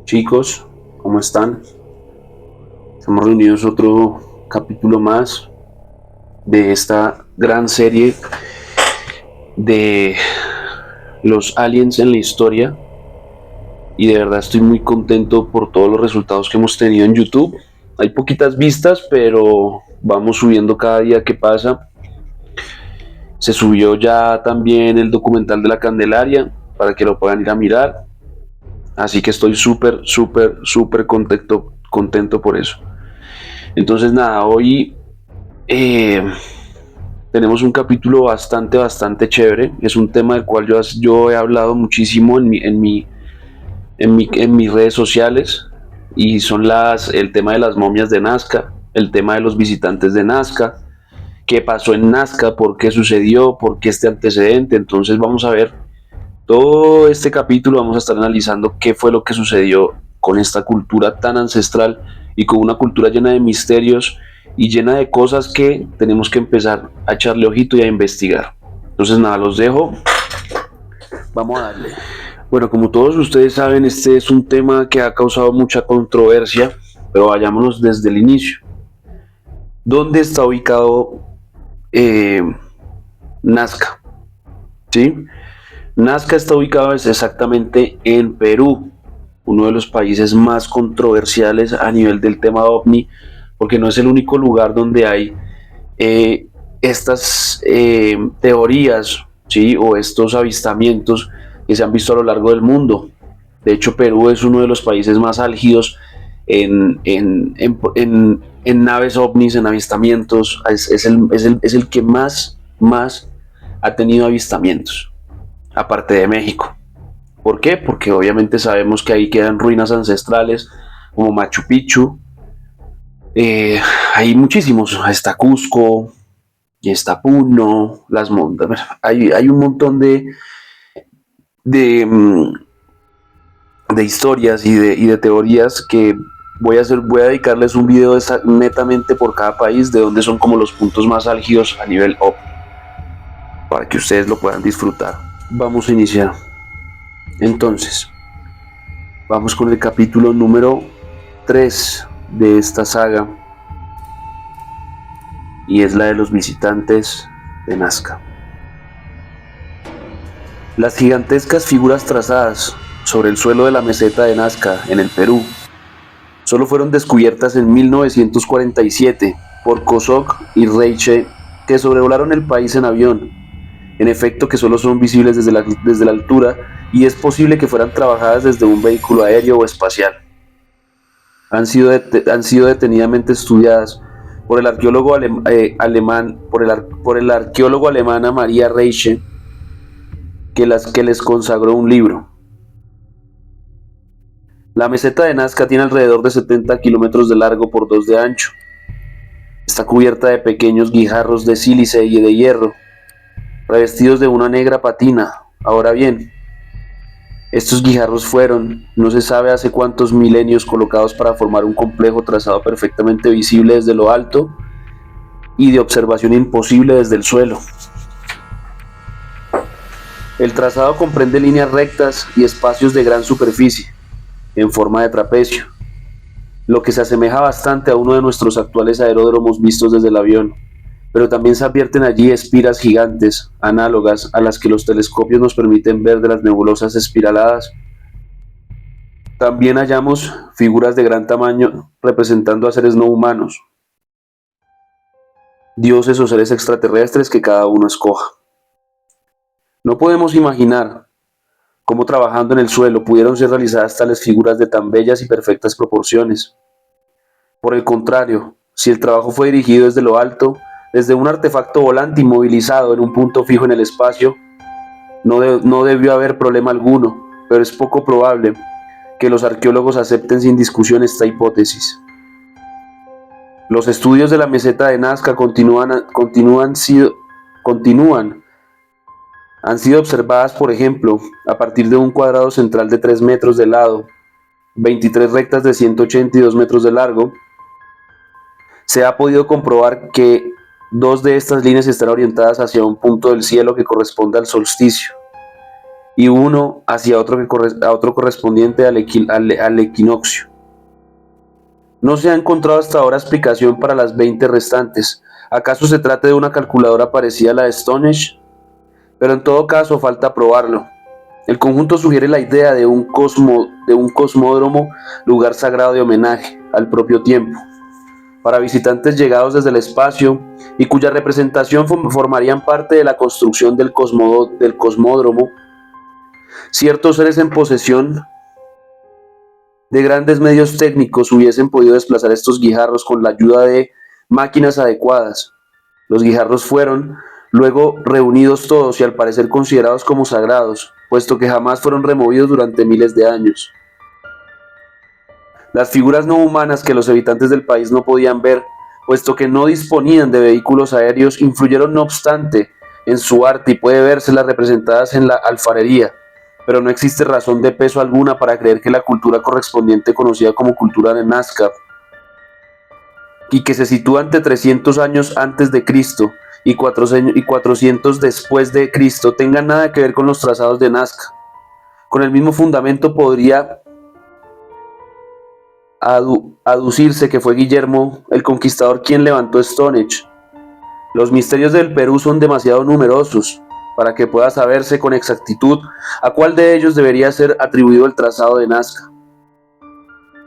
Chicos, ¿cómo están? Estamos reunidos otro capítulo más de esta gran serie de los aliens en la historia, y de verdad estoy muy contento por todos los resultados que hemos tenido en YouTube. Hay poquitas vistas, pero vamos subiendo cada día que pasa. Se subió ya también el documental de la Candelaria para que lo puedan ir a mirar. Así que estoy súper contento por eso. Entonces nada, hoy tenemos un capítulo bastante chévere. Es un tema del cual yo he hablado muchísimo en mis redes sociales, y son el tema de las momias de Nazca, el tema de los visitantes de Nazca, qué pasó en Nazca, por qué sucedió, por qué este antecedente. Entonces vamos a ver todo este capítulo, vamos a estar analizando qué fue lo que sucedió con esta cultura tan ancestral y con una cultura llena de misterios y llena de cosas que tenemos que empezar a echarle ojito y a investigar. Entonces nada, los dejo, vamos a darle. Bueno, como todos ustedes saben, este es un tema que ha causado mucha controversia, pero vayámonos desde el inicio. ¿Dónde está ubicado Nazca? ¿Sí? Nazca está ubicado exactamente en Perú, uno de los países más controversiales a nivel del tema OVNI, porque no es el único lugar donde hay estas teorías, ¿sí? O estos avistamientos que se han visto a lo largo del mundo. De hecho, Perú es uno de los países más álgidos en naves OVNIs, en avistamientos. Es el que más ha tenido avistamientos, aparte de México. ¿Por qué? Porque obviamente sabemos que ahí quedan ruinas ancestrales como Machu Picchu. Hay muchísimos, está Cusco, y está Puno, las montañas. Hay un montón de historias y de teorías que voy a dedicarles un video netamente por cada país, de donde son como los puntos más álgidos a nivel OVNI, para que ustedes lo puedan disfrutar. Vamos a iniciar. Entonces, vamos con el capítulo número 3 de esta saga, y es la de los visitantes de Nazca. Las gigantescas figuras trazadas sobre el suelo de la meseta de Nazca, en el Perú, solo fueron descubiertas en 1947 por Kozok y Reiche, que sobrevolaron el país en avión. En efecto, que solo son visibles desde la altura, y es posible que fueran trabajadas desde un vehículo aéreo o espacial. Han sido detenidamente estudiadas por el arqueólogo alemán Maria Reiche, que les consagró un libro. La meseta de Nazca tiene alrededor de 70 kilómetros de largo por 2 de ancho. Está cubierta de pequeños guijarros de sílice y de hierro, revestidos de una negra patina. Ahora bien, estos guijarros fueron, no se sabe hace cuántos milenios, colocados para formar un complejo trazado perfectamente visible desde lo alto y de observación imposible desde el suelo. El trazado comprende líneas rectas y espacios de gran superficie, en forma de trapecio, lo que se asemeja bastante a uno de nuestros actuales aeródromos vistos desde el avión, pero también se advierten allí espiras gigantes, análogas a las que los telescopios nos permiten ver de las nebulosas espiraladas. También hallamos figuras de gran tamaño representando a seres no humanos, dioses o seres extraterrestres que cada uno escoja. No podemos imaginar cómo, trabajando en el suelo, pudieron ser realizadas tales figuras de tan bellas y perfectas proporciones. Por el contrario, si el trabajo fue dirigido desde lo alto, desde un artefacto volante inmovilizado en un punto fijo en el espacio, no debió haber problema alguno, pero es poco probable que los arqueólogos acepten sin discusión esta hipótesis. Los estudios de la meseta de Nazca continúan Han sido observadas, por ejemplo, a partir de un cuadrado central de 3 metros de lado, 23 rectas de 182 metros de largo. Se ha podido comprobar que dos de estas líneas están orientadas hacia un punto del cielo que corresponde al solsticio y uno hacia otro, otro correspondiente al equinoccio. No se ha encontrado hasta ahora explicación para las 20 restantes. ¿Acaso se trata de una calculadora parecida a la de Stonehenge? Pero en todo caso falta probarlo. El conjunto sugiere la idea de un cosmódromo, lugar sagrado de homenaje al propio tiempo, para visitantes llegados desde el espacio y cuya representación formarían parte de la construcción del cosmódromo. Ciertos seres en posesión de grandes medios técnicos hubiesen podido desplazar estos guijarros con la ayuda de máquinas adecuadas. Los guijarros fueron luego reunidos todos y al parecer considerados como sagrados, puesto que jamás fueron removidos durante miles de años. Las figuras no humanas que los habitantes del país no podían ver, puesto que no disponían de vehículos aéreos, influyeron no obstante en su arte y puede vérselas representadas en la alfarería, pero no existe razón de peso alguna para creer que la cultura correspondiente, conocida como cultura de Nazca, y que se sitúa ante 300 años antes de Cristo y 400 después de Cristo, tenga nada que ver con los trazados de Nazca. Con el mismo fundamento podría aducirse que fue Guillermo el Conquistador quien levantó Stonehenge. Los misterios del Perú son demasiado numerosos para que pueda saberse con exactitud a cuál de ellos debería ser atribuido el trazado de Nazca.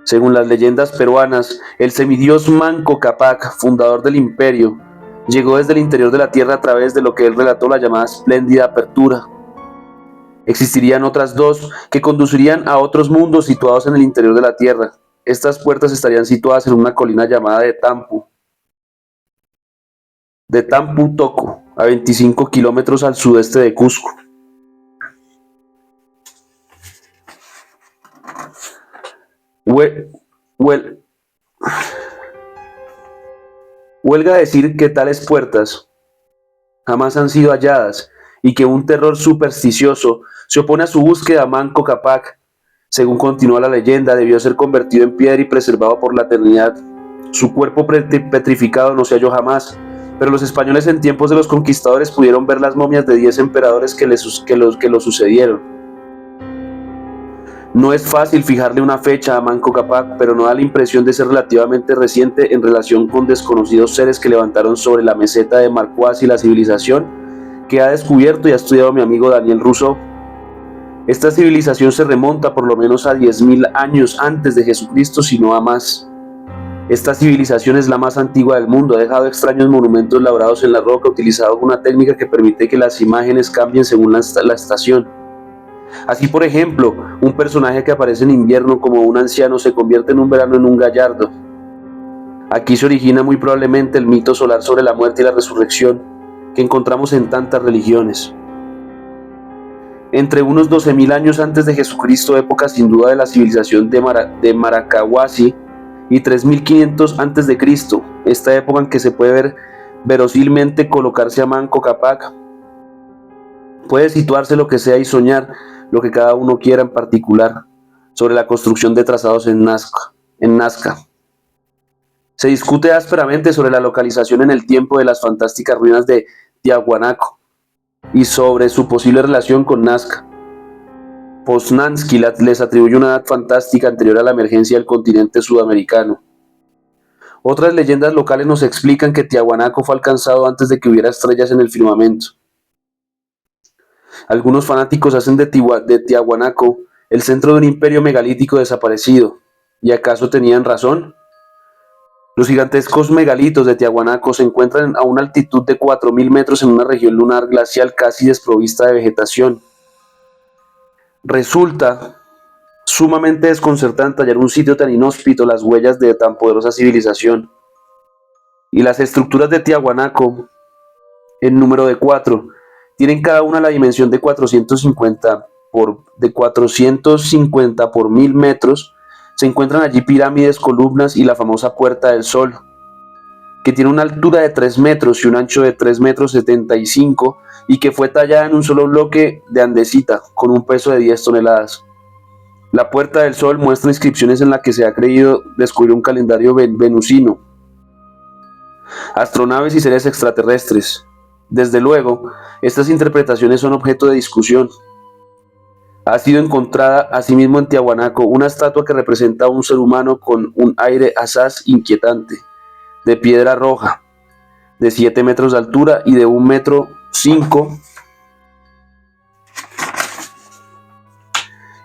Según las leyendas peruanas, el semidios Manco Cápac, fundador del imperio, llegó desde el interior de la tierra a través de lo que él relató la llamada espléndida apertura. Existirían otras dos que conducirían a otros mundos situados en el interior de la tierra. Estas puertas estarían situadas en una colina llamada de Tampu Toco, a 25 kilómetros al sudeste de Cusco. Huelga decir que tales puertas jamás han sido halladas y que un terror supersticioso se opone a su búsqueda. Manco Cápac, según continúa la leyenda, debió ser convertido en piedra y preservado por la eternidad. Su cuerpo petrificado no se halló jamás, pero los españoles en tiempos de los conquistadores pudieron ver las momias de 10 emperadores que lo sucedieron. No es fácil fijarle una fecha a Manco Cápac, pero no da la impresión de ser relativamente reciente en relación con desconocidos seres que levantaron sobre la meseta de Marquasi la civilización que ha descubierto y ha estudiado mi amigo Daniel Rousseau. Esta civilización se remonta por lo menos a 10.000 años antes de Jesucristo, si no a más. Esta civilización es la más antigua del mundo, ha dejado extraños monumentos labrados en la roca, utilizado una técnica que permite que las imágenes cambien según la estación. Así, por ejemplo, un personaje que aparece en invierno como un anciano se convierte en un verano en un gallardo. Aquí se origina muy probablemente el mito solar sobre la muerte y la resurrección que encontramos en tantas religiones. Entre unos 12.000 años antes de Jesucristo, época sin duda de la civilización de Marcahuasi, y 3.500 antes de Cristo, esta época en que se puede ver verosímilmente colocarse a Manco Cápac. Puede situarse lo que sea y soñar lo que cada uno quiera en particular sobre la construcción de trazados en Nazca. Se discute ásperamente sobre la localización en el tiempo de las fantásticas ruinas de Tiahuanaco y sobre su posible relación con Nazca. Poznansky les atribuye una edad fantástica anterior a la emergencia del continente sudamericano. Otras leyendas locales nos explican que Tiahuanaco fue alcanzado antes de que hubiera estrellas en el firmamento. Algunos fanáticos hacen de Tiahuanaco el centro de un imperio megalítico desaparecido. ¿Y acaso tenían razón? Los gigantescos megalitos de Tiahuanaco se encuentran a una altitud de 4.000 metros en una región lunar glacial casi desprovista de vegetación. Resulta sumamente desconcertante hallar un sitio tan inhóspito, las huellas de tan poderosa civilización. Y las estructuras de Tiahuanaco, en número de 4, tienen cada una la dimensión de 450 por 1.000 metros. Se encuentran allí pirámides, columnas y la famosa Puerta del Sol, que tiene una altura de 3 metros y un ancho de 3,75 metros y que fue tallada en un solo bloque de andesita con un peso de 10 toneladas. La Puerta del Sol muestra inscripciones en las que se ha creído descubrir un calendario venusino, astronaves y seres extraterrestres. Desde luego, estas interpretaciones son objeto de discusión. Ha sido encontrada asimismo en Tiahuanaco una estatua que representa a un ser humano con un aire asaz inquietante, de piedra roja, de 7 metros de altura y de 1,5 m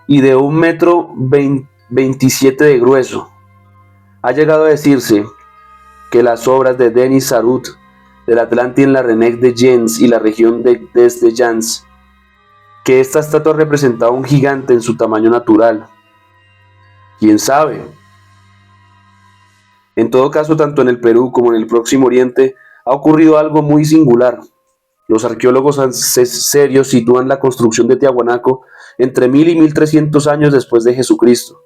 y de 1,27 m de grueso. Ha llegado a decirse que las obras de Denis Sarut, del Atlantis en la Renec de Jens y la región de Jans, que esta estatua representaba un gigante en su tamaño natural. ¿Quién sabe? En todo caso, tanto en el Perú como en el Próximo Oriente ha ocurrido algo muy singular. Los arqueólogos serios sitúan la construcción de Tiahuanaco entre 1000 y 1300 años después de Jesucristo.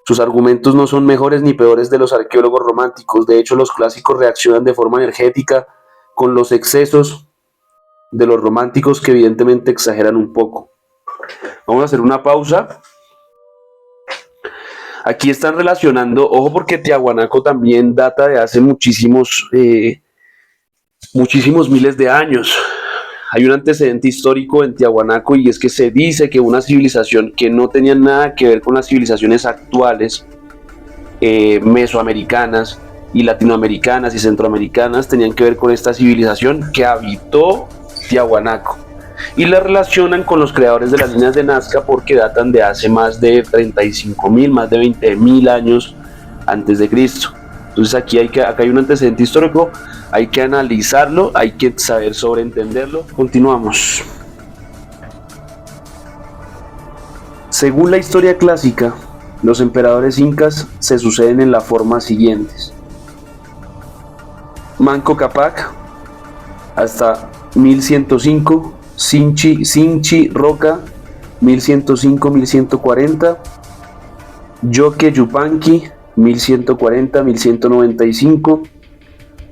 Sus argumentos no son mejores ni peores de los arqueólogos románticos. De hecho, los clásicos reaccionan de forma energética con los excesos de los románticos, que evidentemente exageran un poco. Vamos a hacer una pausa. Aquí están relacionando, ojo, porque Tiahuanaco también data de hace muchísimos miles de años. Hay un antecedente histórico en Tiahuanaco, y es que se dice que una civilización que no tenía nada que ver con las civilizaciones actuales, mesoamericanas y latinoamericanas y centroamericanas, tenían que ver con esta civilización que habitó Tiahuanaco, y la relacionan con los creadores de las líneas de Nazca porque datan de hace más de 35.000, más de 20.000 años antes de Cristo. Entonces acá hay un antecedente histórico, hay que analizarlo, hay que saber sobreentenderlo. Continuamos. Según la historia clásica, los emperadores incas se suceden en la forma siguientes: Manco Cápac hasta 1105, Sinchi Roca 1105-1140, Yoque Yupanqui 1140-1195,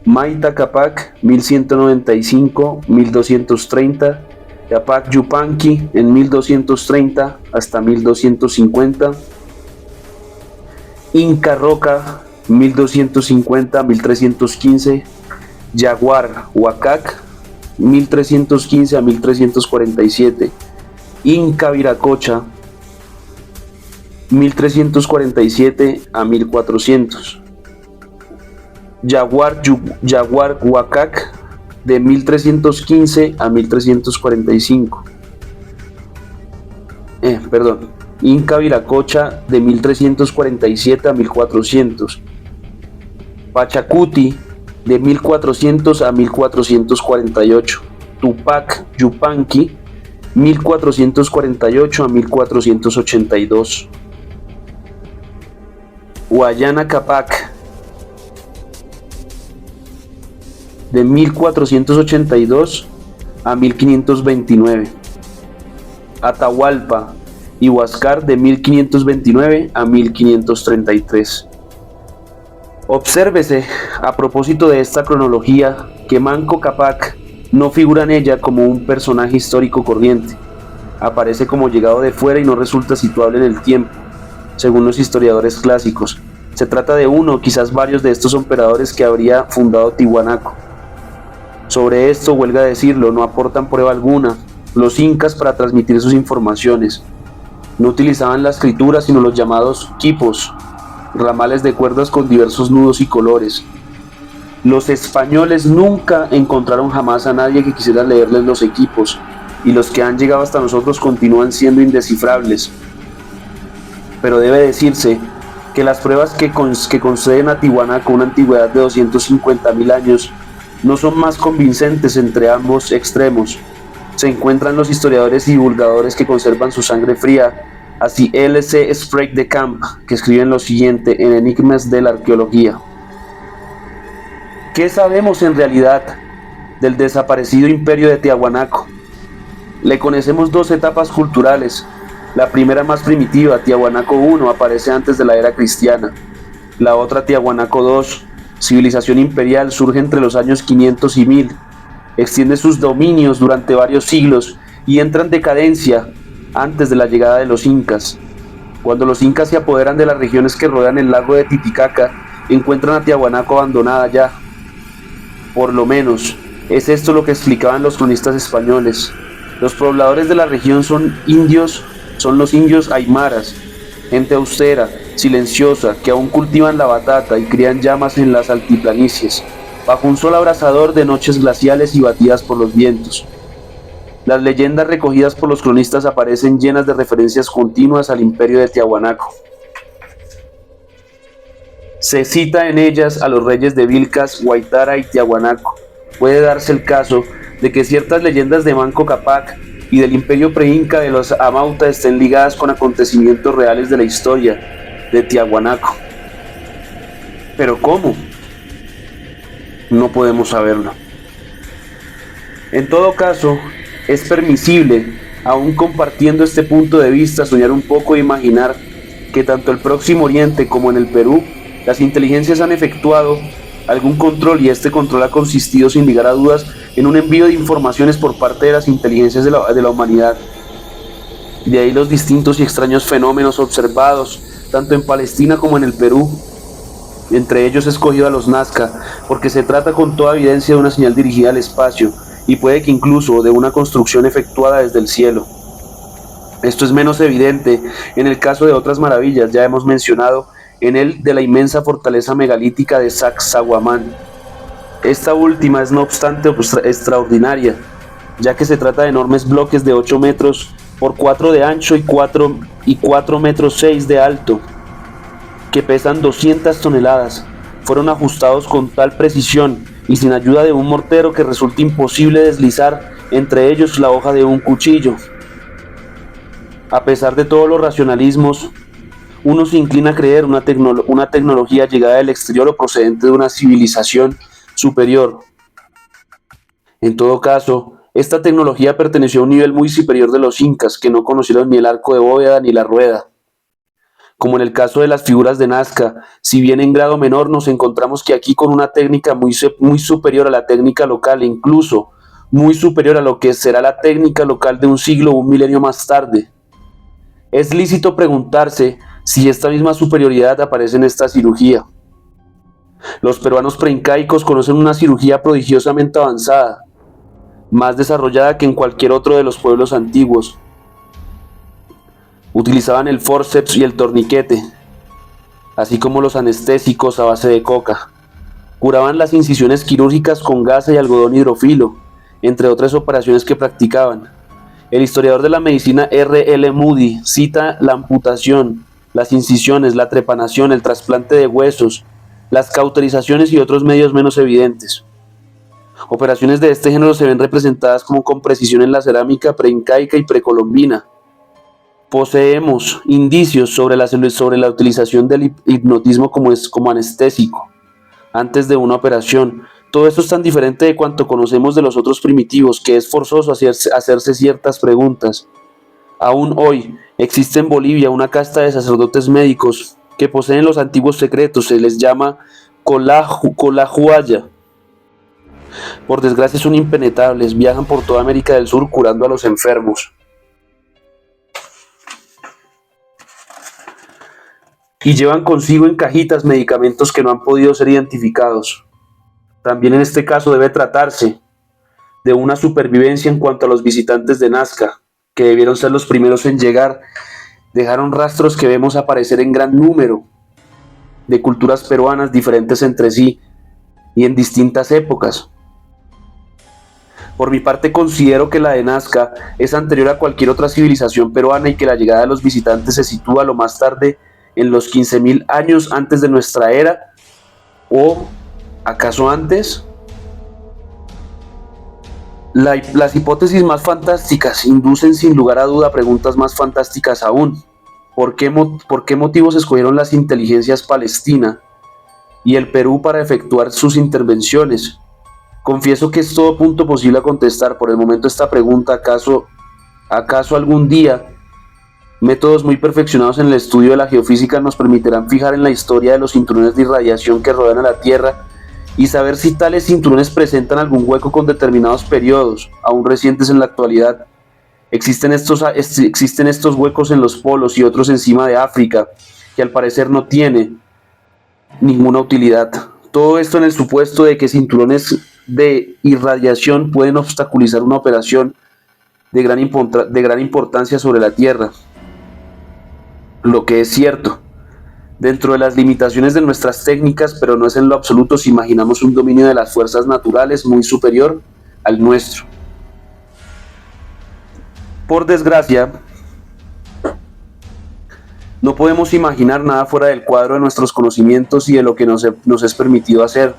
Maita Cápac 1195-1230, Capac Yupanqui en 1230 hasta 1250, Inca Roca 1250-1315, Yaguar Huacac 1315 a 1347, Inca Viracocha 1347 a 1400, Yaguar Huacac de 1315 a 1345, Inca Viracocha de 1347 a 1400, Pachacuti de 1400 a 1448, Tupac Yupanqui 1448 a 1482, Guayana Cápac de 1482 a 1529, Atahualpa y Huáscar de 1529 a 1533. Obsérvese, a propósito de esta cronología, que Manco Cápac no figura en ella como un personaje histórico corriente. Aparece como llegado de fuera y no resulta situable en el tiempo, según los historiadores clásicos. Se trata de uno, quizás varios de estos emperadores que habría fundado Tiahuanaco. Sobre esto, huelga decirlo, no aportan prueba alguna los incas para transmitir sus informaciones. No utilizaban la escritura, sino los llamados quipos, ramales de cuerdas con diversos nudos y colores. Los españoles nunca encontraron jamás a nadie que quisiera leerles los equipos, y los que han llegado hasta nosotros continúan siendo indescifrables. Pero debe decirse que las pruebas que conceden a Tiahuanaco una antigüedad de 250.000 años no son más convincentes entre ambos extremos. Se encuentran los historiadores y divulgadores que conservan su sangre fría. Así L.C. Sprague de Camp, que escriben lo siguiente en Enigmas de la Arqueología. ¿Qué sabemos en realidad del desaparecido imperio de Tiahuanaco? Le conocemos dos etapas culturales. La primera, más primitiva, Tiahuanaco I, aparece antes de la era cristiana. La otra, Tiahuanaco II, civilización imperial, surge entre los años 500 y 1000. extiende sus dominios durante varios siglos y entra en decadencia antes de la llegada de los incas. Cuando los incas se apoderan de las regiones que rodean el lago de Titicaca, encuentran a Tiahuanaco abandonada ya. Por lo menos, es esto lo que explicaban los cronistas españoles. Los pobladores de la región son los indios aymaras, gente austera, silenciosa, que aún cultivan la batata y crían llamas en las altiplanicies, bajo un sol abrasador de noches glaciales y batidas por los vientos. Las leyendas recogidas por los cronistas aparecen llenas de referencias continuas al imperio de Tiahuanaco. Se cita en ellas a los reyes de Vilcas, Guaitara y Tiahuanaco. Puede darse el caso de que ciertas leyendas de Manco Cápac y del imperio preinca de los Amauta estén ligadas con acontecimientos reales de la historia de Tiahuanaco. ¿Pero cómo? No podemos saberlo. En todo caso, es permisible, aún compartiendo este punto de vista, soñar un poco e imaginar que tanto el Próximo Oriente como en el Perú, las inteligencias han efectuado algún control y este control ha consistido sin lugar a dudas en un envío de informaciones por parte de las inteligencias de la humanidad. De ahí los distintos y extraños fenómenos observados, tanto en Palestina como en el Perú. Entre ellos he escogido a los Nazca, porque se trata con toda evidencia de una señal dirigida al espacio, y puede que incluso de una construcción efectuada desde el cielo. Esto es menos evidente en el caso de otras maravillas, ya hemos mencionado en el de la inmensa fortaleza megalítica de Sacsayhuamán. Esta última es no obstante extraordinaria, ya que se trata de enormes bloques de 8 metros por 4 de ancho y 4 metros 6 de alto, que pesan 200 toneladas. Fueron ajustados con tal precisión y sin ayuda de un mortero que resulta imposible deslizar entre ellos la hoja de un cuchillo. A pesar de todos los racionalismos, uno se inclina a creer una tecnología llegada del exterior o procedente de una civilización superior. En todo caso, esta tecnología perteneció a un nivel muy superior de los incas, que no conocieron ni el arco de bóveda ni la rueda. Como en el caso de las figuras de Nazca, si bien en grado menor, nos encontramos que aquí con una técnica muy superior a la técnica local, e incluso muy superior a lo que será la técnica local de un siglo o un milenio más tarde. Es lícito preguntarse si esta misma superioridad aparece en esta cirugía. Los peruanos preincaicos conocen una cirugía prodigiosamente avanzada, más desarrollada que en cualquier otro de los pueblos antiguos. Utilizaban el forceps y el torniquete, así como los anestésicos a base de coca. Curaban las incisiones quirúrgicas con gasa y algodón hidrofilo, entre otras operaciones que practicaban. El historiador de la medicina R. L. Moody cita la amputación, las incisiones, la trepanación, el trasplante de huesos, las cauterizaciones y otros medios menos evidentes. Operaciones de este género se ven representadas como con precisión en la cerámica preincaica y precolombina. Poseemos indicios sobre la utilización del hipnotismo como anestésico antes de una operación. Todo esto es tan diferente de cuanto conocemos de los otros primitivos que es forzoso hacerse ciertas preguntas. Aún hoy existe en Bolivia una casta de sacerdotes médicos que poseen los antiguos secretos, se les llama Colahuaya. Por desgracia son impenetrables, viajan por toda América del Sur curando a los enfermos. Y llevan consigo en cajitas medicamentos que no han podido ser identificados. También en este caso debe tratarse de una supervivencia en cuanto a los visitantes de Nazca, que debieron ser los primeros en llegar. Dejaron rastros que vemos aparecer en gran número de culturas peruanas diferentes entre sí y en distintas épocas. Por mi parte considero que la de Nazca es anterior a cualquier otra civilización peruana y que la llegada de los visitantes se sitúa lo más tarde en los 15.000 años antes de nuestra era, o ¿acaso antes? Las hipótesis más fantásticas inducen sin lugar a duda preguntas más fantásticas aún. ¿Por qué motivos escogieron las inteligencias Palestina y el Perú para efectuar sus intervenciones? Confieso que es todo punto posible a contestar. Por el momento esta pregunta, ¿acaso algún día métodos muy perfeccionados en el estudio de la geofísica nos permitirán fijar en la historia de los cinturones de irradiación que rodean a la Tierra y saber si tales cinturones presentan algún hueco con determinados periodos, aún recientes en la actualidad. Existen estos huecos en los polos y otros encima de África, que al parecer no tiene ninguna utilidad. Todo esto en el supuesto de que cinturones de irradiación pueden obstaculizar una operación de gran importancia sobre la Tierra. Lo que es cierto, dentro de las limitaciones de nuestras técnicas, pero no es en lo absoluto si imaginamos un dominio de las fuerzas naturales muy superior al nuestro. Por desgracia, no podemos imaginar nada fuera del cuadro de nuestros conocimientos y de lo que nos es permitido hacer.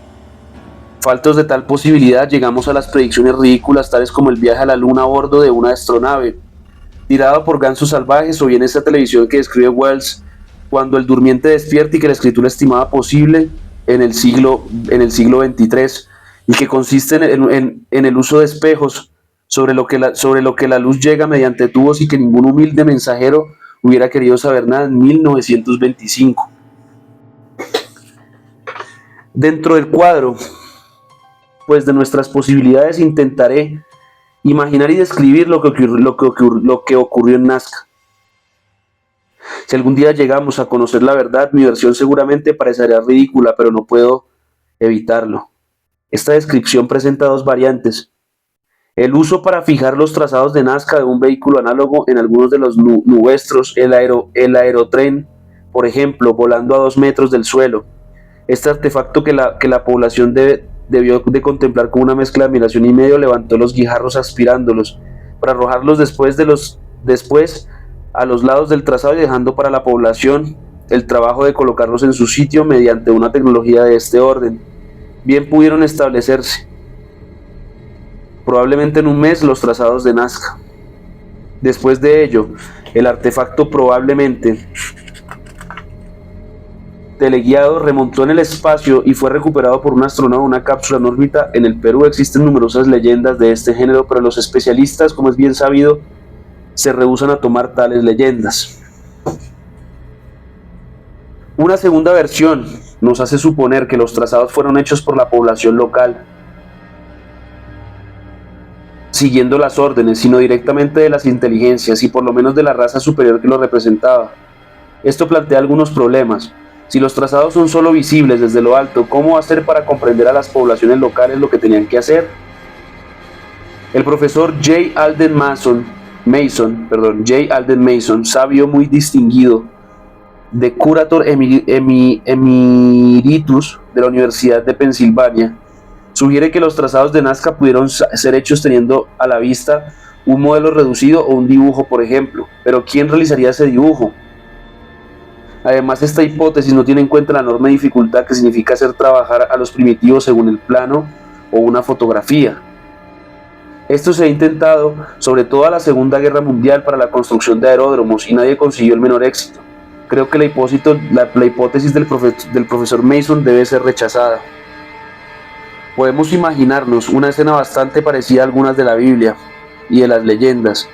Faltos de tal posibilidad, llegamos a las predicciones ridículas tales como el viaje a la luna a bordo de una astronave, tirada por gansos salvajes, o bien esa televisión que describe Wells cuando el durmiente despierta y que la escritura estimaba posible en el siglo XXIII, y que consiste en el uso de espejos sobre lo que la luz llega mediante tubos y que ningún humilde mensajero hubiera querido saber nada en 1925. Dentro del cuadro, pues, de nuestras posibilidades, intentaré imaginar y describir lo que ocurrió en Nazca. Si algún día llegamos a conocer la verdad, mi versión seguramente parecerá ridícula, pero no puedo evitarlo. Esta descripción presenta dos variantes. El uso para fijar los trazados de Nazca de un vehículo análogo en algunos de los nuestros, el aerotren, por ejemplo, volando a 2 metros del suelo. Este artefacto que la población debió de contemplar con una mezcla de admiración y medio, levantó los guijarros aspirándolos, para arrojarlos después a los lados del trazado y dejando para la población el trabajo de colocarlos en su sitio mediante una tecnología de este orden. Bien pudieron establecerse, probablemente en un mes, los trazados de Nazca. Después de ello, el artefacto probablemente teleguiado remontó en el espacio y fue recuperado por un astronauta en una cápsula en órbita. En el Perú existen numerosas leyendas de este género, pero los especialistas, como es bien sabido, se rehúsan a tomar tales leyendas. Una segunda versión nos hace suponer que los trazados fueron hechos por la población local, siguiendo las órdenes, sino directamente de las inteligencias y por lo menos de la raza superior que lo representaba. Esto plantea algunos problemas. Si los trazados son solo visibles desde lo alto, ¿cómo hacer para comprender a las poblaciones locales lo que tenían que hacer? El profesor J. Alden Mason, sabio muy distinguido, de Curator Emeritus de la Universidad de Pensilvania, sugiere que los trazados de Nazca pudieron ser hechos teniendo a la vista un modelo reducido o un dibujo, por ejemplo. Pero ¿quién realizaría ese dibujo? Además, esta hipótesis no tiene en cuenta la enorme dificultad que significa hacer trabajar a los primitivos según el plano o una fotografía. Esto se ha intentado, sobre todo a la Segunda Guerra Mundial, para la construcción de aeródromos, y nadie consiguió el menor éxito. Creo que la hipótesis del profesor Mason debe ser rechazada. Podemos imaginarnos una escena bastante parecida a algunas de la Biblia y de las leyendas.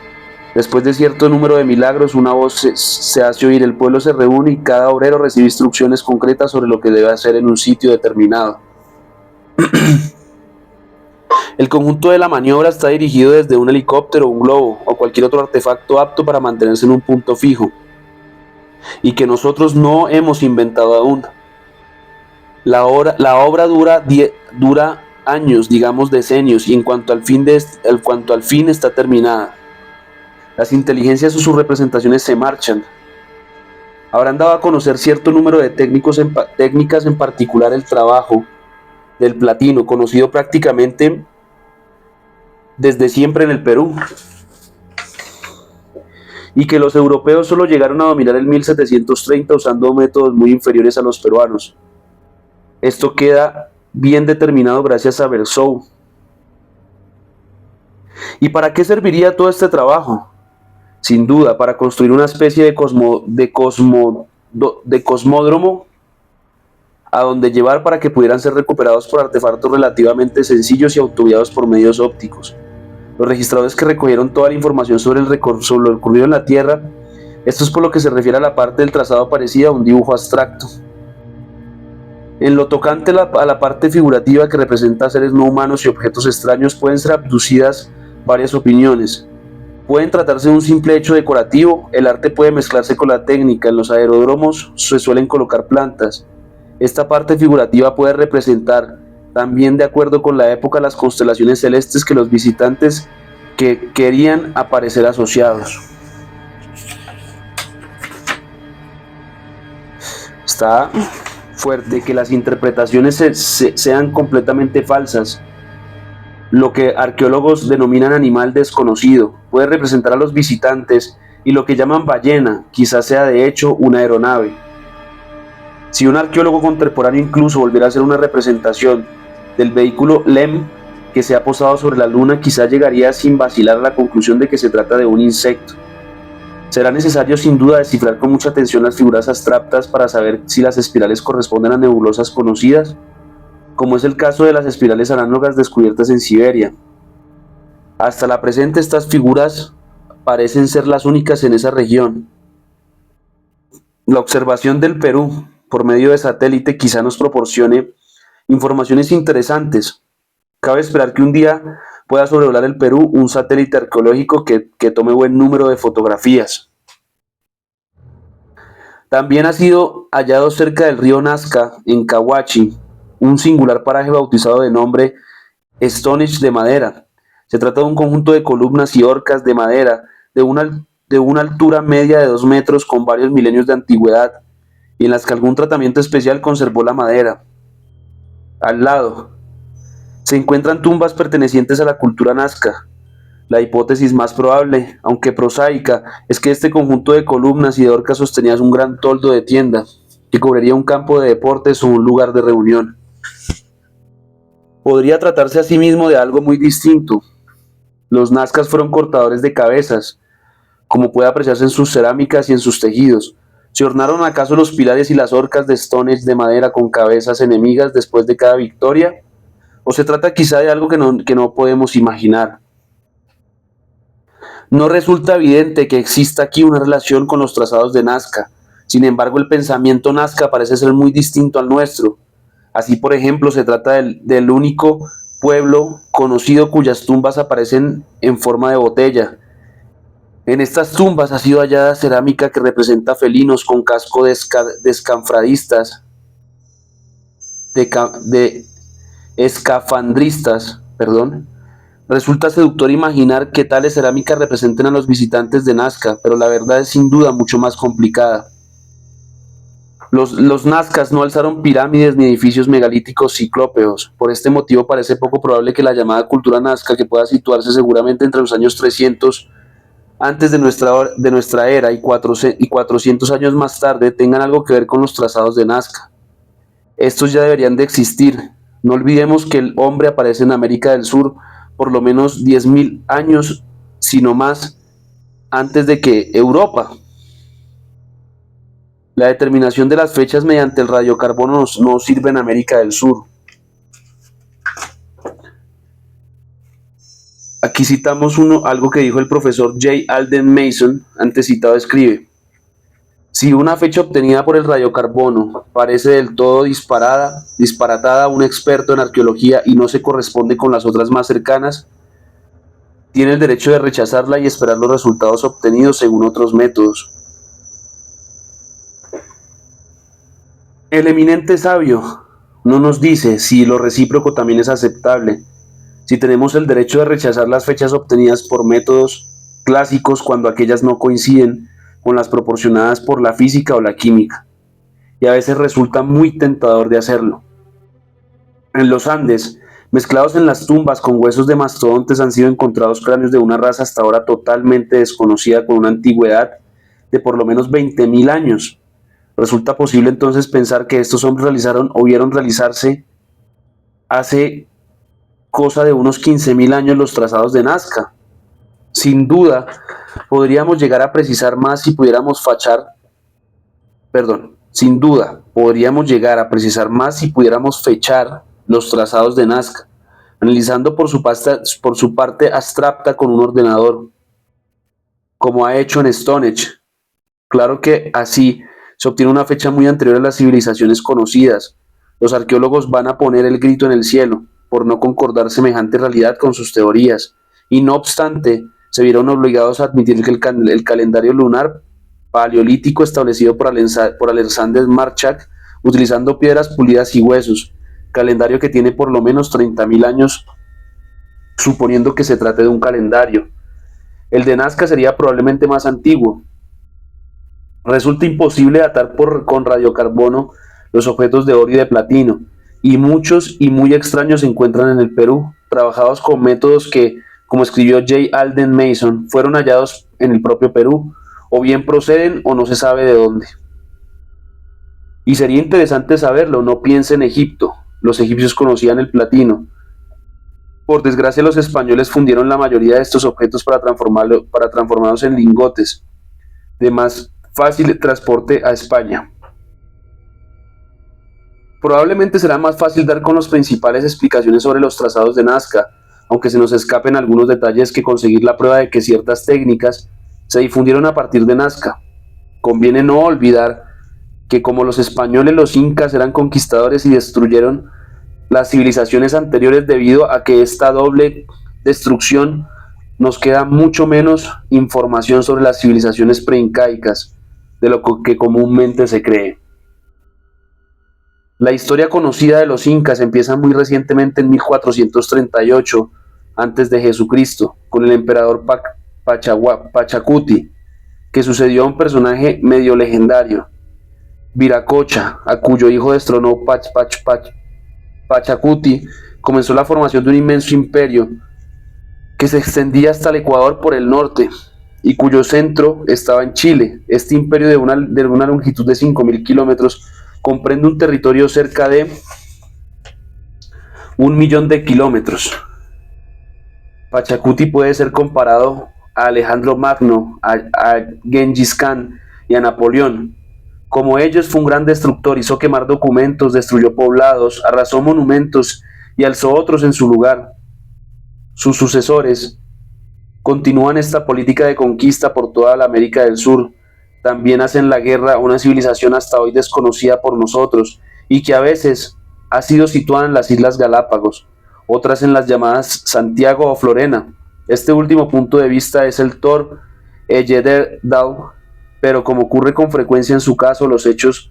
Después de cierto número de milagros, una voz se hace oír, el pueblo se reúne y cada obrero recibe instrucciones concretas sobre lo que debe hacer en un sitio determinado. El conjunto de la maniobra está dirigido desde un helicóptero, un globo o cualquier otro artefacto apto para mantenerse en un punto fijo y que nosotros no hemos inventado aún. La obra dura años, digamos decenios, y en cuanto al fin está terminada. Las inteligencias o sus representaciones se marchan. Habrán dado a conocer cierto número de técnicas, en particular el trabajo del platino, conocido prácticamente desde siempre en el Perú, y que los europeos solo llegaron a dominar en 1730 usando métodos muy inferiores a los peruanos. Esto queda bien determinado gracias a Bersou. ¿Y para qué serviría todo este trabajo? Sin duda, para construir una especie de cosmódromo a donde llevar para que pudieran ser recuperados por artefactos relativamente sencillos y auxiliados por medios ópticos. Los registradores que recogieron toda la información sobre lo ocurrido en la Tierra. Esto es por lo que se refiere a la parte del trazado parecida a un dibujo abstracto. En lo tocante a la parte figurativa que representa seres no humanos y objetos extraños, pueden ser abducidas varias opiniones. Pueden tratarse de un simple hecho decorativo, el arte puede mezclarse con la técnica, en los aeródromos se suelen colocar plantas. Esta parte figurativa puede representar también, de acuerdo con la época, las constelaciones celestes que los visitantes que querían aparecer asociados. Está fuerte que las interpretaciones sean completamente falsas. Lo que arqueólogos denominan animal desconocido puede representar a los visitantes, y lo que llaman ballena quizás sea de hecho una aeronave. Si un arqueólogo contemporáneo incluso volviera a hacer una representación del vehículo LEM que se ha posado sobre la luna, quizá llegaría sin vacilar a la conclusión de que se trata de un insecto. Será necesario sin duda descifrar con mucha atención las figuras abstractas para saber si las espirales corresponden a nebulosas conocidas, como es el caso de las espirales análogas descubiertas en Siberia. Hasta la presente estas figuras parecen ser las únicas en esa región. La observación del Perú por medio de satélite quizá nos proporcione informaciones interesantes. Cabe esperar que un día pueda sobrevolar el Perú un satélite arqueológico que tome buen número de fotografías. También ha sido hallado cerca del río Nazca, en Cahuachi, un singular paraje bautizado de nombre Stonehenge de madera. Se trata de un conjunto de columnas y horcas de madera de una altura media de 2 metros con varios milenios de antigüedad, y en las que algún tratamiento especial conservó la madera. Al lado se encuentran tumbas pertenecientes a la cultura nazca. La hipótesis más probable, aunque prosaica, es que este conjunto de columnas y de horcas sostenía un gran toldo de tienda, que cubriría un campo de deportes o un lugar de reunión. Podría tratarse asimismo de algo muy distinto. Los nazcas fueron cortadores de cabezas, como puede apreciarse en sus cerámicas y en sus tejidos. ¿Se ornaron acaso los pilares y las horcas de Stonehenge de madera con cabezas enemigas después de cada victoria? ¿O se trata quizá de algo que no podemos imaginar? No resulta evidente que exista aquí una relación con los trazados de Nazca. Sin embargo, el pensamiento Nazca parece ser muy distinto al nuestro. Así, por ejemplo, se trata del único pueblo conocido cuyas tumbas aparecen en forma de botella. En estas tumbas ha sido hallada cerámica que representa felinos con casco de escafandristas, de escafandristas, perdón. Resulta seductor imaginar que tales cerámicas representen a los visitantes de Nazca, pero la verdad es sin duda mucho más complicada. Los nazcas no alzaron pirámides ni edificios megalíticos ciclópeos. Por este motivo parece poco probable que la llamada cultura nazca, que pueda situarse seguramente entre los años 300 antes de nuestra era y 400 años más tarde, tengan algo que ver con los trazados de Nazca. Estos ya deberían de existir. No olvidemos que el hombre aparece en América del Sur por lo menos 10.000 años, sino más, antes de que Europa. La determinación de las fechas mediante el radiocarbono no sirve en América del Sur. Aquí citamos algo que dijo el profesor J. Alden Mason, antes citado, escribe: si una fecha obtenida por el radiocarbono parece del todo disparatada a un experto en arqueología y no se corresponde con las otras más cercanas, tiene el derecho de rechazarla y esperar los resultados obtenidos según otros métodos. El eminente sabio no nos dice si lo recíproco también es aceptable, si tenemos el derecho de rechazar las fechas obtenidas por métodos clásicos cuando aquellas no coinciden con las proporcionadas por la física o la química, y a veces resulta muy tentador de hacerlo. En los Andes, mezclados en las tumbas con huesos de mastodontes, han sido encontrados cráneos de una raza hasta ahora totalmente desconocida con una antigüedad de por lo menos 20.000 años. Resulta posible entonces pensar que estos hombres realizaron o vieron realizarse hace cosa de unos 15.000 años los trazados de Nazca. Sin duda, podríamos llegar a precisar más si pudiéramos sin duda, podríamos llegar a precisar más si pudiéramos fechar los trazados de Nazca, analizando por su parte abstracta con un ordenador, como ha hecho en Stonehenge. Claro que así se obtiene una fecha muy anterior a las civilizaciones conocidas. Los arqueólogos van a poner el grito en el cielo por no concordar semejante realidad con sus teorías, y no obstante, se vieron obligados a admitir que el calendario lunar paleolítico establecido por Alexander Marchak, utilizando piedras pulidas y huesos, calendario que tiene por lo menos 30.000 años, suponiendo que se trate de un calendario. El de Nazca sería probablemente más antiguo. Resulta imposible datar con radiocarbono los objetos de oro y de platino, y muchos y muy extraños se encuentran en el Perú, trabajados con métodos que, como escribió J. Alden Mason, fueron hallados en el propio Perú, o bien proceden o no se sabe de dónde. Y sería interesante saberlo, no piense en Egipto, los egipcios conocían el platino. Por desgracia, los españoles fundieron la mayoría de estos objetos para transformarlos en lingotes de más fácil transporte a España. Probablemente será más fácil dar con las principales explicaciones sobre los trazados de Nazca, aunque se nos escapen algunos detalles, que conseguir la prueba de que ciertas técnicas se difundieron a partir de Nazca. Conviene no olvidar que como los españoles, los incas eran conquistadores y destruyeron las civilizaciones anteriores. Debido a que esta doble destrucción, nos queda mucho menos información sobre las civilizaciones preincaicas de lo que comúnmente se cree. La historia conocida de los incas empieza muy recientemente en 1438 a.C., con el emperador Pachacuti, que sucedió a un personaje medio legendario, Viracocha, a cuyo hijo destronó Pachacuti. Comenzó la formación de un inmenso imperio que se extendía hasta el Ecuador por el norte y cuyo centro estaba en Chile. Este imperio de una longitud de 5.000 kilómetros comprende un territorio cerca de 1.000.000 de kilómetros. Pachacuti puede ser comparado a Alejandro Magno, a Gengis Khan y a Napoleón. Como ellos, fue un gran destructor, hizo quemar documentos, destruyó poblados, arrasó monumentos y alzó otros en su lugar. Sus sucesores continúan esta política de conquista por toda la América del Sur. También hacen la guerra a una civilización hasta hoy desconocida por nosotros y que a veces ha sido situada en las Islas Galápagos, otras en las llamadas Santiago o Florena. Este último punto de vista es el Tor Heyerdahl, pero como ocurre con frecuencia en su caso, los hechos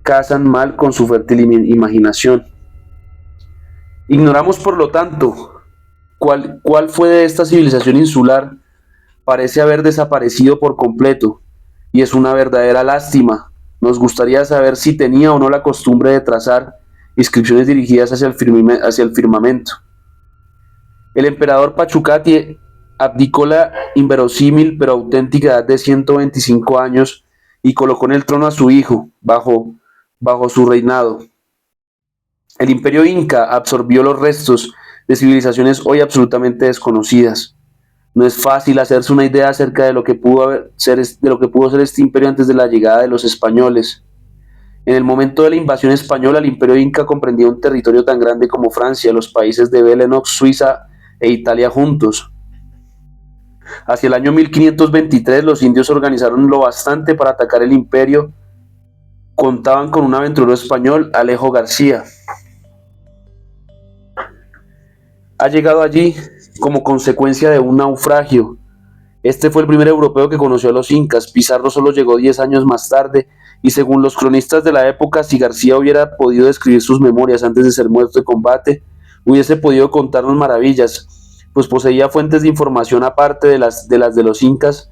casan mal con su fértil imaginación. Ignoramos, por lo tanto, cuál fue de esta civilización insular. Parece haber desaparecido por completo, y es una verdadera lástima. Nos gustaría saber si tenía o no la costumbre de trazar inscripciones dirigidas hacia el firmamento. El emperador Pachacuti abdicó la inverosímil pero auténtica edad de 125 años y colocó en el trono a su hijo bajo su reinado. El imperio inca absorbió los restos de civilizaciones hoy absolutamente desconocidas. No es fácil hacerse una idea acerca de lo que pudo ser este imperio antes de la llegada de los españoles. En el momento de la invasión española, el imperio inca comprendía un territorio tan grande como Francia, los países de Benelux, Suiza e Italia juntos. Hacia el año 1523, los indios se organizaron lo bastante para atacar el imperio. Contaban con un aventurero español, Alejo García. Ha llegado allí como consecuencia de un naufragio. Este fue el primer europeo que conoció a los incas. Pizarro solo llegó 10 años más tarde, y según los cronistas de la época, si García hubiera podido escribir sus memorias antes de ser muerto de combate, hubiese podido contarnos maravillas, pues poseía fuentes de información aparte de las de los incas.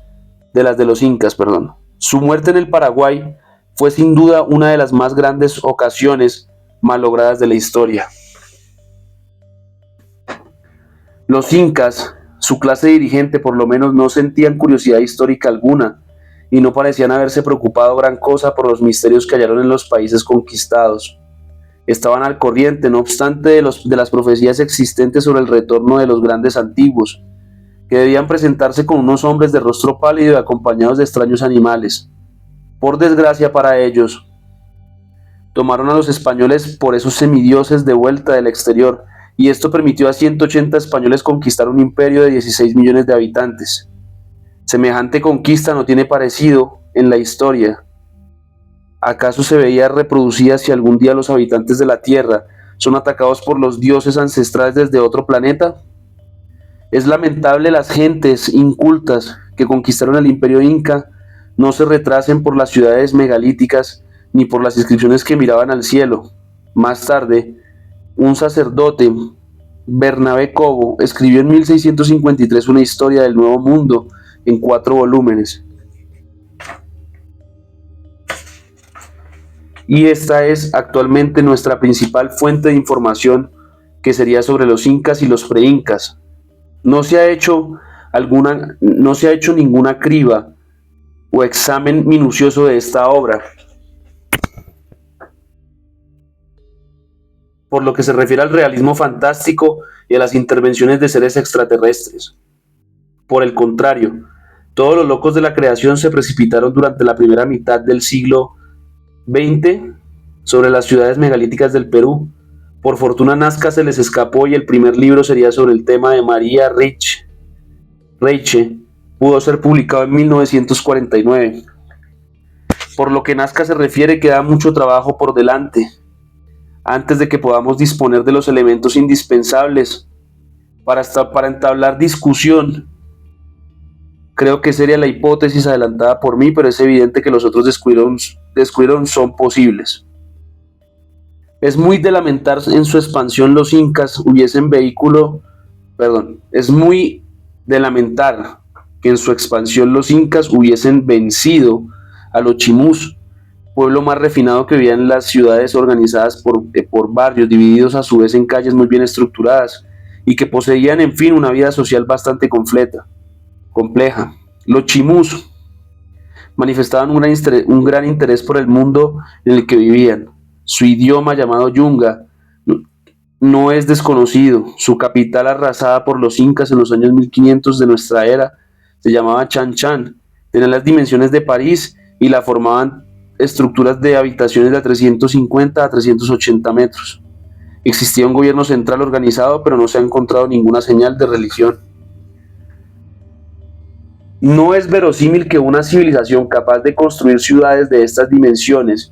Su muerte en el Paraguay fue sin duda una de las más grandes ocasiones malogradas de la historia. Los incas, su clase dirigente por lo menos, no sentían curiosidad histórica alguna y no parecían haberse preocupado gran cosa por los misterios que hallaron en los países conquistados. Estaban al corriente, no obstante, de las profecías existentes sobre el retorno de los grandes antiguos, que debían presentarse con unos hombres de rostro pálido y acompañados de extraños animales. Por desgracia para ellos, tomaron a los españoles por esos semidioses de vuelta del exterior, y esto permitió a 180 españoles conquistar un imperio de 16 millones de habitantes. Semejante conquista no tiene parecido en la historia. ¿Acaso se veía reproducida si algún día los habitantes de la Tierra son atacados por los dioses ancestrales desde otro planeta? Es lamentable las gentes incultas que conquistaron el imperio inca no se retrasen por las ciudades megalíticas ni por las inscripciones que miraban al cielo. Más tarde, un sacerdote, Bernabé Cobo, escribió en 1653 una historia del Nuevo Mundo en 4 volúmenes. Y esta es actualmente nuestra principal fuente de información, que sería sobre los incas y los preincas. No se ha hecho ninguna criba o examen minucioso de esta obra. Por lo que se refiere al realismo fantástico y a las intervenciones de seres extraterrestres. Por el contrario, todos los locos de la creación se precipitaron durante la primera mitad del siglo XX sobre las ciudades megalíticas del Perú. Por fortuna Nazca se les escapó y el primer libro sería sobre el tema de María Reiche. Pudo ser publicado en 1949. Por lo que Nazca se refiere, queda mucho trabajo por delante, antes de que podamos disponer de los elementos indispensables para entablar discusión. Creo que sería la hipótesis adelantada por mí, pero es evidente que los otros descubrieron son posibles. Es muy de lamentar en su expansión los incas hubiesen vencido a los chimús, pueblo más refinado que vivía en las ciudades organizadas por barrios, divididos a su vez en calles muy bien estructuradas, y que poseían en fin una vida social bastante compleja. Los chimús manifestaban un gran interés por el mundo en el que vivían. Su idioma, llamado yunga, no es desconocido. Su capital, arrasada por los incas en los años 1500 de nuestra era, se llamaba Chan Chan. Tenía las dimensiones de París y la formaban estructuras de habitaciones de 350 a 380 metros. Existía un gobierno central organizado, pero no se ha encontrado ninguna señal de religión. No es verosímil que una civilización capaz de construir ciudades de estas dimensiones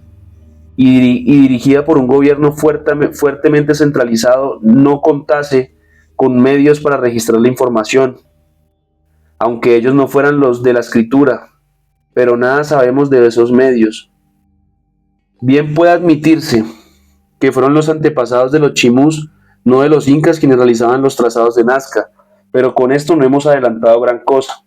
y dirigida por un gobierno fuertemente centralizado no contase con medios para registrar la información, aunque ellos no fueran los de la escritura, pero nada sabemos de esos medios. Bien puede admitirse que fueron los antepasados de los chimús, no de los incas, quienes realizaban los trazados de Nazca, pero con esto no hemos adelantado gran cosa.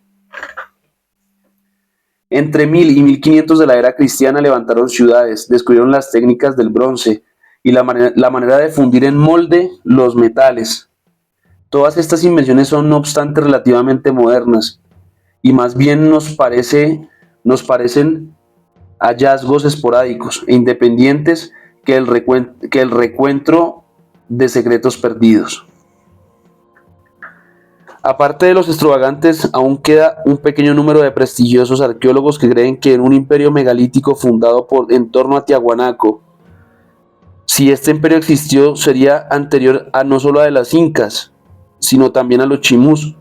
Entre 1000 y 1500 de la era cristiana levantaron ciudades, descubrieron las técnicas del bronce y la manera de fundir en molde los metales. Todas estas invenciones son, no obstante, relativamente modernas y más bien nos parecen hallazgos esporádicos e independientes que el recuento de secretos perdidos. Aparte de los extravagantes, aún queda un pequeño número de prestigiosos arqueólogos que creen que en un imperio megalítico fundado en torno a Tiahuanaco, si este imperio existió, sería anterior a no solo a de las incas, sino también a los chimús.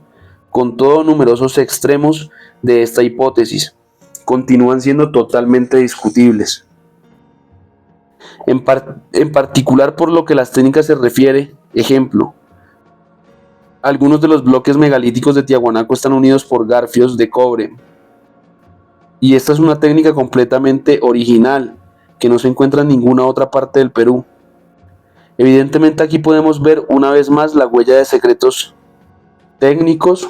Con todo, numerosos extremos de esta hipótesis continúan siendo totalmente discutibles. En particular por lo que las técnicas se refiere, ejemplo, algunos de los bloques megalíticos de Tiahuanaco están unidos por garfios de cobre. Y esta es una técnica completamente original, que no se encuentra en ninguna otra parte del Perú. Evidentemente aquí podemos ver una vez más la huella de secretos técnicos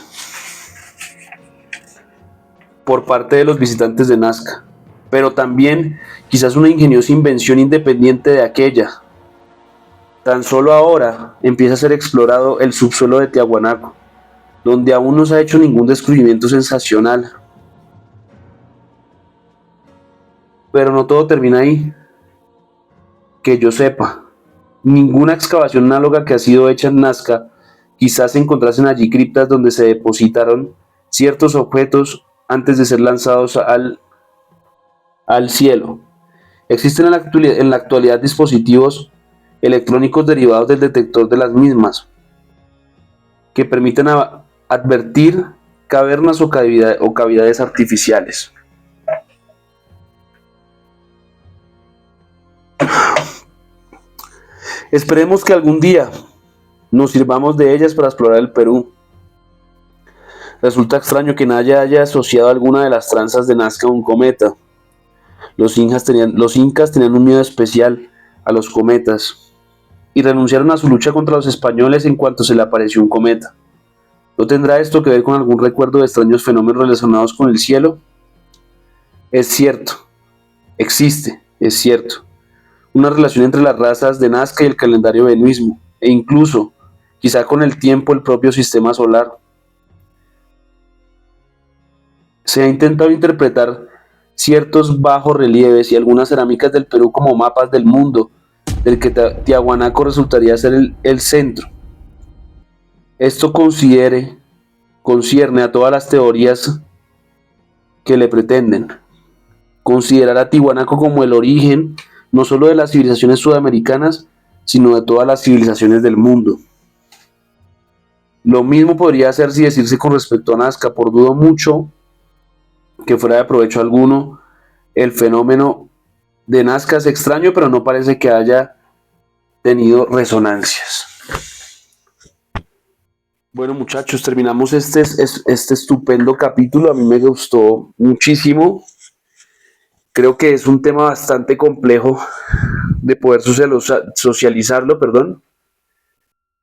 por parte de los visitantes de Nazca, pero también quizás una ingeniosa invención independiente de aquella. Tan solo ahora empieza a ser explorado el subsuelo de Tiahuanaco, donde aún no se ha hecho ningún descubrimiento sensacional. Pero no todo termina ahí. Que yo sepa, ninguna excavación análoga que ha sido hecha en Nazca, quizás se encontrasen allí criptas donde se depositaron ciertos objetos antes de ser lanzados al cielo. Existen en la actualidad dispositivos electrónicos derivados del detector de las mismas, que permiten advertir cavernas o cavidades artificiales. Esperemos que algún día nos sirvamos de ellas para explorar el Perú. Resulta extraño que nadie haya asociado alguna de las tranzas de Nazca a un cometa. Los incas tenían un miedo especial a los cometas y renunciaron a su lucha contra los españoles en cuanto se le apareció un cometa. ¿No tendrá esto que ver con algún recuerdo de extraños fenómenos relacionados con el cielo? Es cierto, existe, es cierto, una relación entre las razas de Nazca y el calendario venuismo, e incluso, quizá con el tiempo, el propio sistema solar. Se ha intentado interpretar ciertos bajos relieves y algunas cerámicas del Perú como mapas del mundo, del que Tiahuanaco resultaría ser el centro. Esto concierne a todas las teorías que le pretenden. Considerar a Tiahuanaco como el origen no solo de las civilizaciones sudamericanas, sino de todas las civilizaciones del mundo. Lo mismo podría hacerse y decirse con respecto a Nazca, por dudo mucho que fuera de provecho alguno. El fenómeno de Nazca es extraño, pero no parece que haya tenido resonancias. Bueno, muchachos, terminamos este estupendo capítulo. A mí me gustó muchísimo. Creo que es un tema bastante complejo de poder socializarlo, perdón,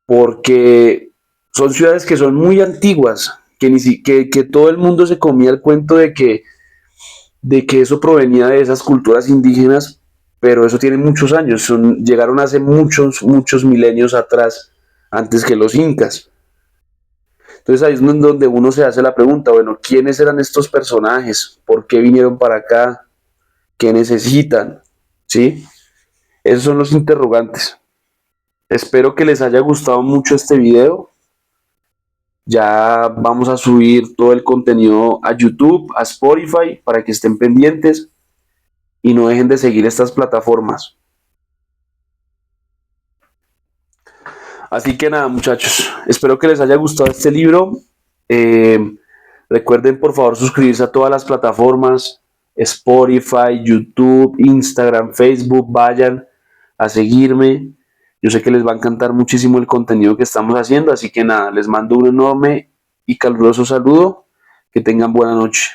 porque son ciudades que son muy antiguas, que todo el mundo se comía el cuento de que eso provenía de esas culturas indígenas, pero eso tiene muchos años, llegaron hace muchos milenios atrás, antes que los incas. Entonces ahí es donde uno se hace la pregunta, bueno, ¿quiénes eran estos personajes? ¿Por qué vinieron para acá? ¿Qué necesitan? ¿Sí? Esos son los interrogantes. Espero que les haya gustado mucho este video. Ya vamos a subir todo el contenido a YouTube, a Spotify, para que estén pendientes y no dejen de seguir estas plataformas. Así que nada, muchachos, espero que les haya gustado este libro. Recuerden por favor suscribirse a todas las plataformas, Spotify, YouTube, Instagram, Facebook. Vayan a seguirme. Yo sé que les va a encantar muchísimo el contenido que estamos haciendo, así que nada, les mando un enorme y caluroso saludo. Que tengan buena noche.